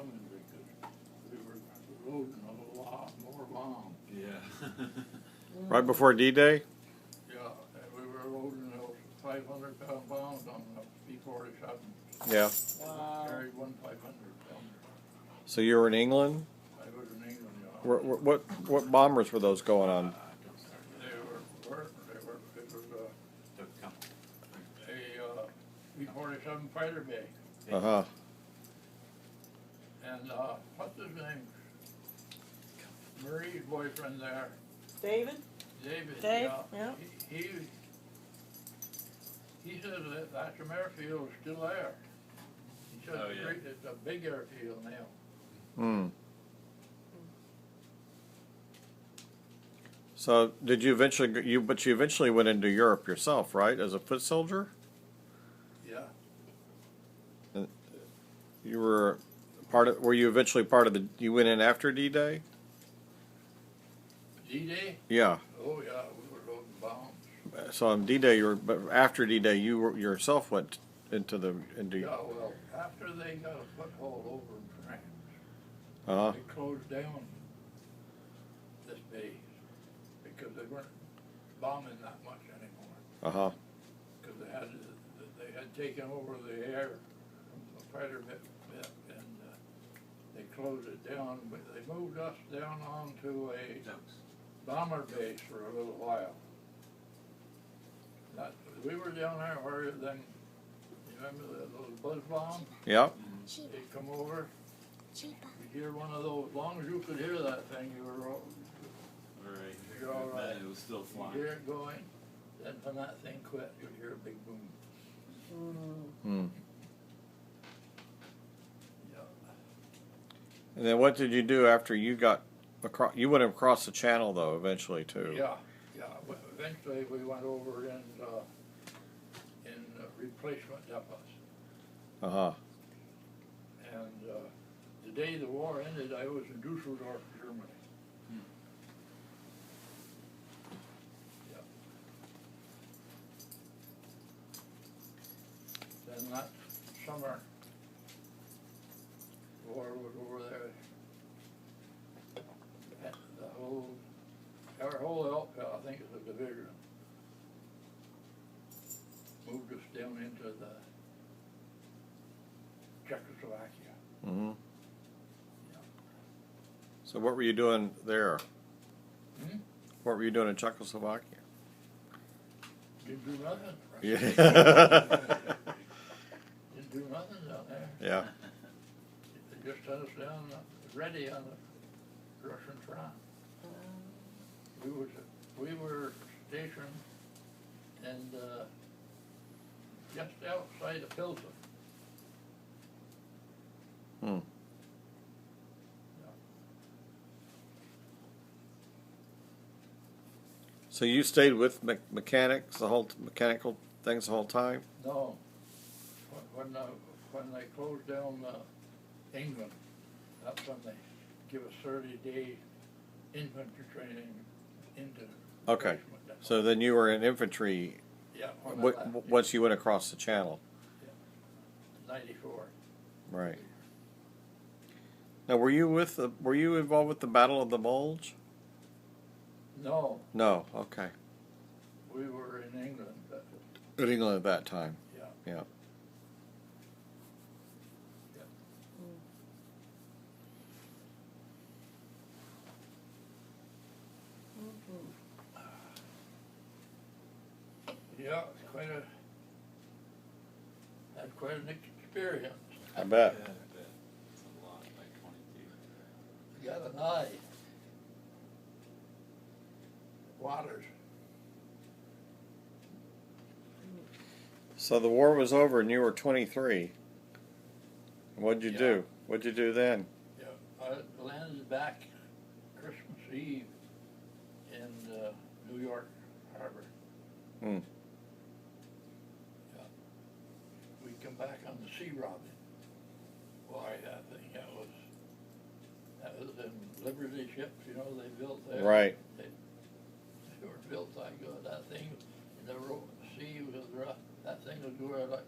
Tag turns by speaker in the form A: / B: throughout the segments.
A: coming because we were loading a lot more bombs.
B: Yeah.
C: Right before D-Day?
A: Yeah, and we were loading those 500-pound bombs on the B-47.
C: Yeah.
D: Wow.
A: Carried one 500-pounder.
C: So you were in England?
A: I was in England,
C: What bombers were those going on?
A: It was a B-47 fighter bay.
C: Uh-huh.
A: And what's his name? Marie's boyfriend there,
D: David?
A: David.
D: Dave, yeah.
A: He says that Thatcham Airfield is still there. He says
B: Oh, yeah.
A: it's a big airfield now.
C: Hmm. So did you eventually but you eventually went into Europe yourself, right? As a foot soldier?
A: Yeah.
C: You were were you eventually part of you went in after D-Day?
A: D-Day?
C: Yeah.
A: Oh yeah, we were loading bombs.
C: So on D-Day but after D-Day you yourself went into
A: Yeah, well, after they got a foothold over in France,
C: Uh-huh.
A: they closed down this base because they weren't bombing that much anymore.
C: Uh-huh.
A: Because they had taken over the air from the fighter bit and they closed it down. But they moved us down onto a bomber base for a little while. We were down there where then, you remember those buzz bombs?
C: Yep.
A: They come over. You hear one of those. As long as you could hear that thing, you were all
B: Right.
A: You're all right.
B: It was still
A: You
B: flying.
A: hear it going. Then when that thing quit, you'd hear a big boom.
C: Hmm.
A: Yeah.
C: And then what did you do after you got across? You went across the channel though, eventually too.
A: Yeah, yeah. Eventually, we went over in replacement depots.
C: Uh huh.
A: And the day the war ended, I was in Dusseldorf, Germany. Yeah. Then that summer, the war was over there. And our whole outfit, I think it's a division, moved us down into the Czechoslovakia.
C: Mm-hmm.
A: Yeah.
C: So what were you doing there?
A: Hmm?
C: What were you doing in Czechoslovakia?
A: Didn't do nothing.
C: Yeah.
A: Didn't do nothing down there.
C: Yeah.
A: They just had us down ready on the Russian front. We were stationed and just outside of Pilsen.
C: Hmm.
A: Yeah.
C: So you stayed with mechanical things the whole time?
A: No, when they closed down England, that's when they give us 30-day infantry training into.
C: Okay.
A: replacement depot.
C: So then you were in infantry
A: Yeah. when I left, yeah.
C: once you went across the channel.
A: 94.
C: Right. Now, were you involved with the Battle of the Bulge?
A: No,
C: No. Okay.
A: we were in England. But,
C: In England at that time.
A: yeah.
C: Yeah.
A: Yeah, had quite an experience.
C: I bet.
B: Yeah, I bet. It's a lot, like 22.
A: Got an eye. Waters.
C: So the war was over and you were 23. What'd you
A: Yeah.
C: do? What'd you do then?
A: Yeah, I landed back Christmas Eve in New York Harbor.
C: Hmm.
A: Yeah. We come back on the Sea Robin. Why, that thing, that was them Liberty ships, you know, they built there.
C: Right.
A: They were built like good. That thing, the sea was rough. That thing would go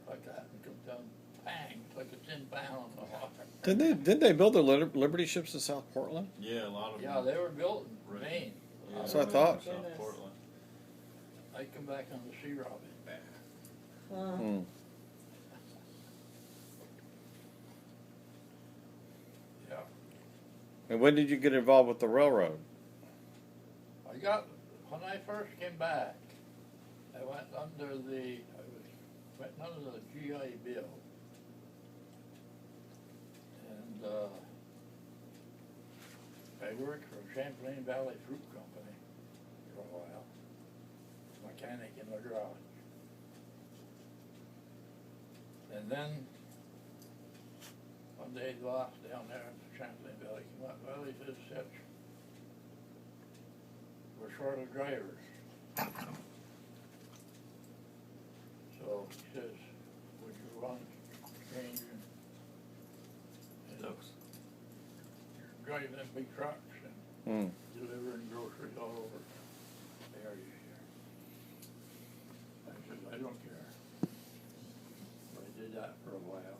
A: like that and come down, bang, like a 10 pound on the water.
C: Didn't they build the Liberty ships in South Portland?
B: Yeah, a lot of
A: Yeah,
B: them.
A: they were built in
B: Right.
A: Maine.
B: Yeah,
C: That's what I thought.
B: South
D: Goodness.
B: Portland.
A: I come back on the Sea Robin.
C: Hmm.
A: Yeah.
C: And when did you get involved with the railroad?
A: When I first came back, I went under the GI Bill. And I worked for Champlain Valley Fruit Company for a while, mechanic in the garage. And then one day the boss down there in Champlain Valley came up, well, he says, Fitch, we're short of drivers. So he says, would you want change and drive them big trucks and delivering groceries all over the area here? I said, I don't care. So I did that for a while.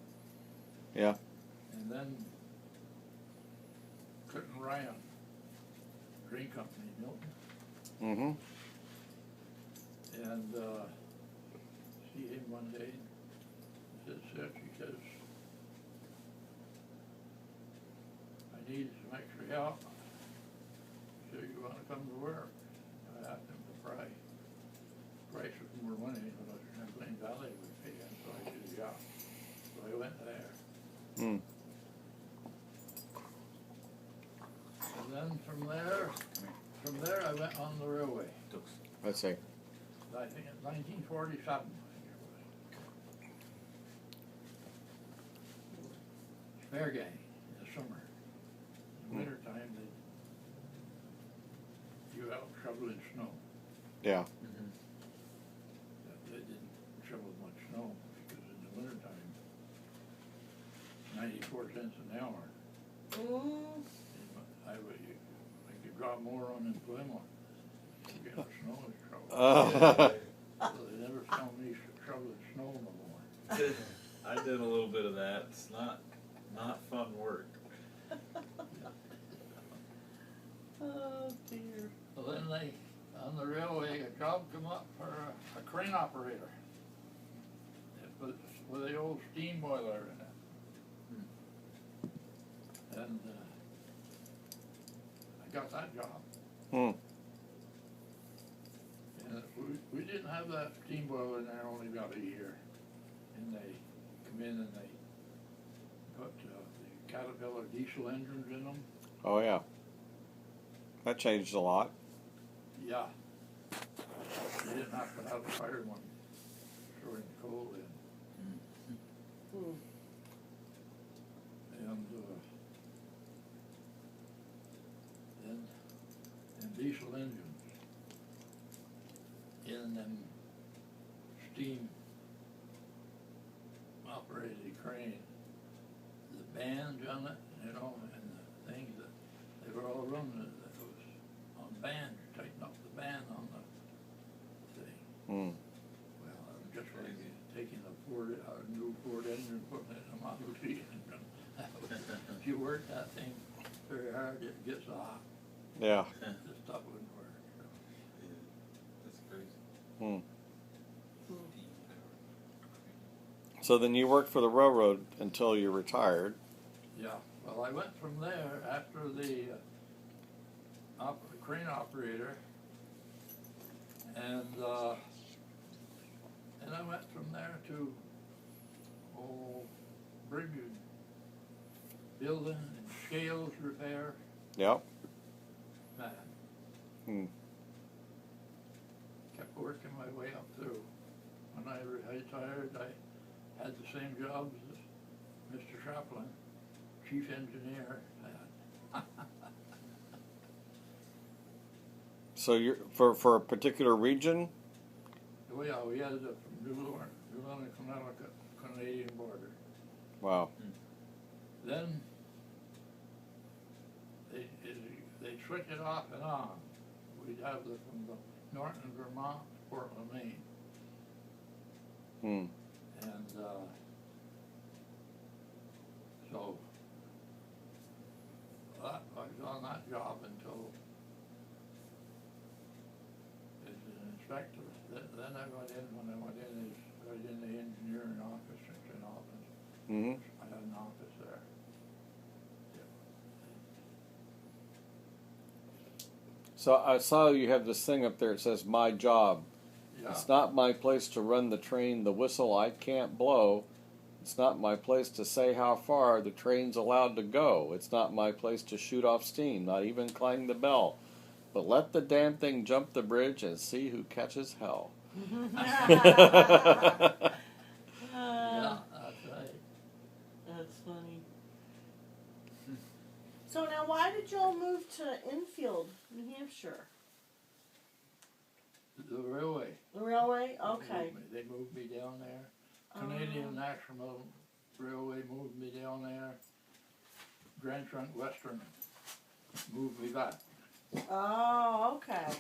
C: Yeah.
A: And then Clinton Ryan, Green Company, Milton.
C: Mm-hmm.
A: And see him one day, he says, he says, I need some extra help. So you want to come to work? I asked him the price. Price was more money than what Champlain Valley would pay, and so I said, yeah. So I went there.
C: Mm.
A: And then from there I went on the railway.
C: Let's see.
A: I think in 1947, I think it was. Fair gang in the summer. In the wintertime, you out shoveling snow.
C: Yeah.
A: They didn't shovel much snow because in the wintertime, 94 cents an hour. I could draw more unemployment to get the snow shoveled. So they never saw me shoveling snow no more.
B: I did a little bit of that. It's not fun work.
D: Oh dear.
A: So then on the railway, a job come up for a crane operator. With the old steam boiler in it. And I got that job.
C: Hmm.
A: And we didn't have that steam boiler in there only about a year. And they come in and they put the Caterpillar diesel engines in them.
C: Oh yeah. That changed a lot.
A: Yeah. You didn't have to have a fireman throwing coal in. And diesel engines in them steam operated crane. The bands on it, and the things that they were all running, that was on bands, you tighten up the band on the thing.
C: Hmm.
A: Well, just like taking a new Ford engine, putting it in a Model T engine. If you work that thing very hard, it gets hot.
C: Yeah.
A: The stuff wouldn't work.
B: That's crazy.
C: Hmm. So then you worked for the railroad until you retired.
A: Yeah, well, I went from there after the crane operator, and I went from there to bridge building and scales repair.
C: Yep.
A: Man,
C: Hmm.
A: kept working my way up through. When I retired, I had the same jobs as Mr. Chaplin, chief engineer, had.
C: So you're for a particular region?
A: Oh yeah, we had from New Orleans, Connecticut, Canadian border.
C: Wow.
A: Then they switch it off and on. We'd have from the Norton, Vermont, to Portland, Maine.
C: Hmm.
A: And so on that job until as an inspector. Then I went in, when I went in, I was in the engineering office, it's an office.
C: Mm-hmm.
A: I had an office there.
C: So I saw you have this thing up there. It says "My job."
A: Yeah.
C: It's not my place to run the train. The whistle I can't blow. It's not my place to say how far the train's allowed to go. It's not my place to shoot off steam. Not even clang the bell. But let the damn thing jump the bridge and see who catches hell.
A: Yeah, that's right.
D: That's funny. So now, why did you all move to Enfield, New Hampshire?
A: The railway.
D: The railway? Okay.
A: They moved me down there. Canadian National Railway moved me down there. Grand Trunk Western moved me back.
D: Oh, okay.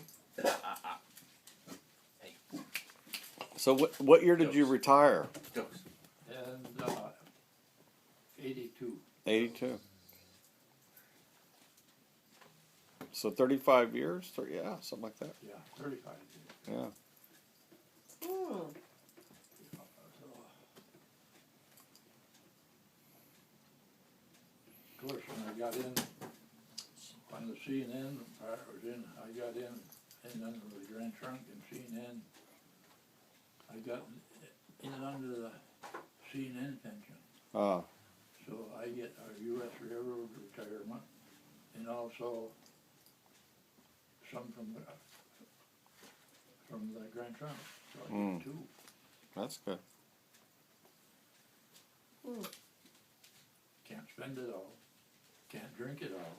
C: So what year did you retire?
A: And 82.
C: 82. So 35 years? Yeah, something like that.
A: Yeah, 35 years.
C: Yeah.
D: Hmm.
A: Of course, when I got in, on the CNN, I got in under the Grand Trunk and CNN. I got in under the CNN pension.
C: Ah.
A: So I get a U.S. Railroad retirement and also some from the Grand Trunk. So I get two.
C: That's good.
D: Hmm.
A: Can't spend it all. Can't drink it all.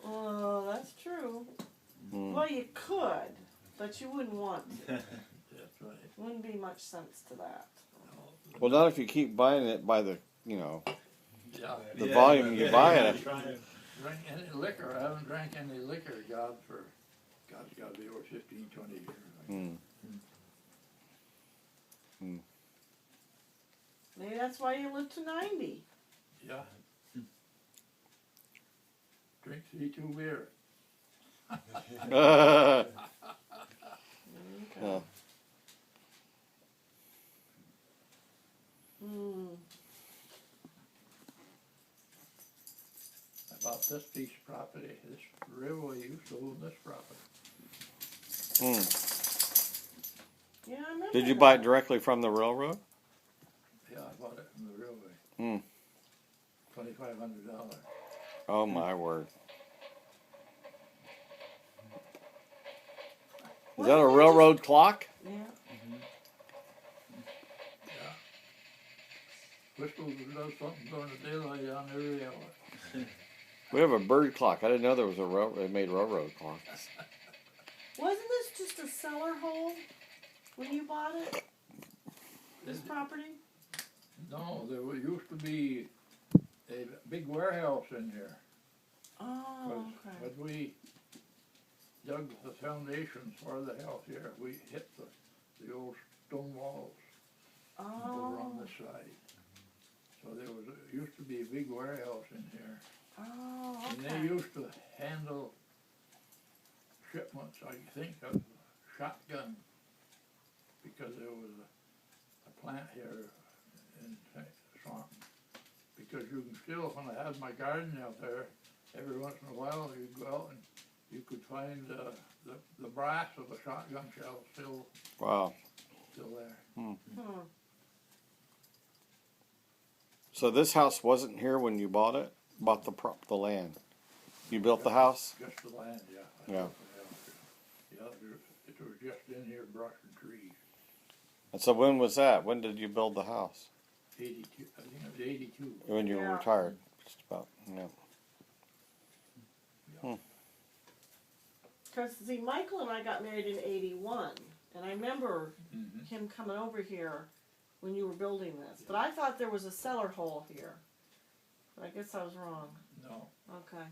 D: Oh, that's true.
C: Mm.
D: Well, you could, but you wouldn't want to.
A: That's right.
D: Wouldn't be much sense to that.
A: No.
C: Well, not if you keep buying it by the,
A: Yeah.
C: the volume you buy it.
A: Drink any liquor. I haven't drank any liquor, God's got to be over 15, 20 years.
C: Mm. Mm.
D: Maybe that's why you live to 90.
A: Yeah. Drink C2 beer.
C: Yeah.
D: Hmm.
A: About this piece of property, this railway used to own this property.
C: Mm.
D: Yeah, I remember.
C: Did you buy it directly from the railroad?
A: Yeah, I bought it from the railway.
C: Mm.
A: $2,500.
C: Oh my word! Is that a railroad clock?
D: Yeah.
A: Whistles does something during the daylight on every hour.
C: We have a bird clock. I didn't know there was a they made railroad clocks.
D: Wasn't this just a cellar hole when you bought it? This property?
A: No, there used to be a big warehouse in here.
D: Oh, okay.
A: When we dug the foundations for the house here, we hit the old stone walls over on this side. So there used to be a big warehouse in here.
D: Oh, okay.
A: And they used to handle shipments, I think, of shotguns, because there was a plant here in Swanton. Because you can still, when I had my garden out there, every once in a while you'd go out and you could find the brass of a shotgun shell still there.
C: Hmm.
D: Hmm.
C: So this house wasn't here when you bought it? Bought the land? You built the house?
A: Just the land, yeah.
C: Yeah.
A: Yeah, it was just in here, brush and trees.
C: And so when was that? When did you build the house?
A: 82, I think it was 82.
C: When you were
D: Yeah.
C: retired? Just about. Yeah.
D: Because, see, Michael and I got married in 81, and I remember
A: Mm-hmm.
D: him coming over here when you were building this. But I thought there was a cellar hole here. But I guess I was wrong.
A: No.
D: Okay.